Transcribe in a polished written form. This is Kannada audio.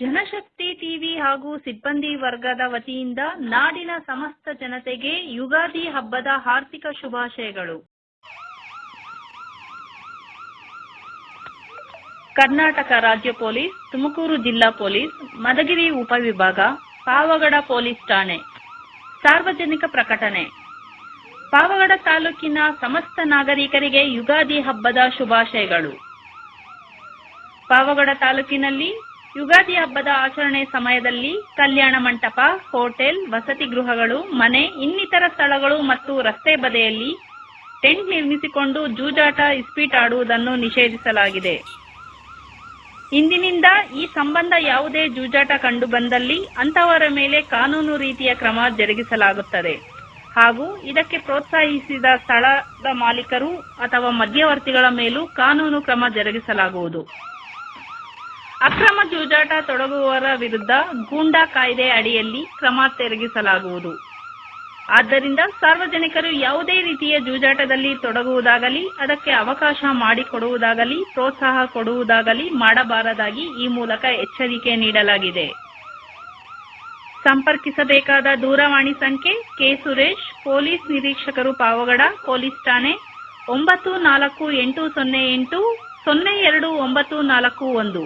ಜನಶಕ್ತಿ ಟಿವಿ ಹಾಗೂ ಸಿಬ್ಬಂದಿ ವರ್ಗದ ವತಿಯಿಂದ ನಾಡಿನ ಸಮಸ್ತ ಜನತೆಗೆ ಯುಗಾದಿ ಹಬ್ಬದ ಹಾರ್ದಿಕ ಶುಭಾಶಯಗಳು. ಕರ್ನಾಟಕ ರಾಜ್ಯ ಪೊಲೀಸ್, ತುಮಕೂರು ಜಿಲ್ಲಾ ಪೊಲೀಸ್, ಮಧುಗಿರಿ ಉಪವಿಭಾಗ, ಪಾವಗಡ ಪೊಲೀಸ್ ಠಾಣೆ. ಸಾರ್ವಜನಿಕ ಪ್ರಕಟಣೆ. ಪಾವಗಡ ತಾಲೂಕಿನ ಸಮಸ್ತ ನಾಗರಿಕರಿಗೆ ಯುಗಾದಿ ಹಬ್ಬದ ಶುಭಾಶಯಗಳು. ಪಾವಗಡ ತಾಲೂಕಿನಲ್ಲಿ ಯುಗಾದಿ ಹಬ್ಬದ ಆಚರಣೆ ಸಮಯದಲ್ಲಿ ಕಲ್ಯಾಣ ಮಂಟಪ, ಹೋಟೆಲ್, ವಸತಿ ಗೃಹಗಳು, ಮನೆ, ಇನ್ನಿತರ ಸ್ಥಳಗಳು ಮತ್ತು ರಸ್ತೆ ಬದಿಯಲ್ಲಿ ಟೆಂಟ್ ನಿರ್ಮಿಸಿಕೊಂಡು ಜೂಜಾಟ, ಇಸ್ಪೀಟ್ ಆಡುವುದನ್ನು ನಿಷೇಧಿಸಲಾಗಿದೆ. ಇಂದಿನಿಂದ ಈ ಸಂಬಂಧ ಯಾವುದೇ ಜೂಜಾಟ ಕಂಡುಬಂದಲ್ಲಿ ಅಂತವರ ಮೇಲೆ ಕಾನೂನು ರೀತಿಯ ಕ್ರಮ ಜರುಗಿಸಲಾಗುತ್ತದೆ ಹಾಗೂ ಇದಕ್ಕೆ ಪ್ರೋತ್ಸಾಹಿಸಿದ ಸ್ಥಳದ ಮಾಲೀಕರು ಅಥವಾ ಮಧ್ಯವರ್ತಿಗಳ ಮೇಲೂ ಕಾನೂನು ಕ್ರಮ ಜರುಗಿಸಲಾಗುವುದು. ಅಕ್ರಮ ಜೂಜಾಟ ತೊಡಗುವವರ ವಿರುದ್ಧ ಗೂಂಡಾ ಕಾಯ್ದೆ ಅಡಿಯಲ್ಲಿ ಕ್ರಮ ಜರುಗಿಸಲಾಗುವುದು. ಆದ್ದರಿಂದ ಸಾರ್ವಜನಿಕರು ಯಾವುದೇ ರೀತಿಯ ಜೂಜಾಟದಲ್ಲಿ ತೊಡಗುವುದಾಗಲಿ, ಅದಕ್ಕೆ ಅವಕಾಶ ಮಾಡಿಕೊಡುವುದಾಗಲಿ, ಪ್ರೋತ್ಸಾಹ ಕೊಡುವುದಾಗಲಿ ಮಾಡಬಾರದಾಗಿ ಈ ಮೂಲಕ ಎಚ್ಚರಿಕೆ ನೀಡಲಾಗಿದೆ. ಸಂಪರ್ಕಿಸಬೇಕಾದ ದೂರವಾಣಿ ಸಂಖ್ಯೆ ಕೆ. ಸುರೇಶ್, ಪೊಲೀಸ್ ನಿರೀಕ್ಷಕರು, ಪಾವಗಡ ಪೊಲೀಸ್ ಠಾಣೆ 9480802941.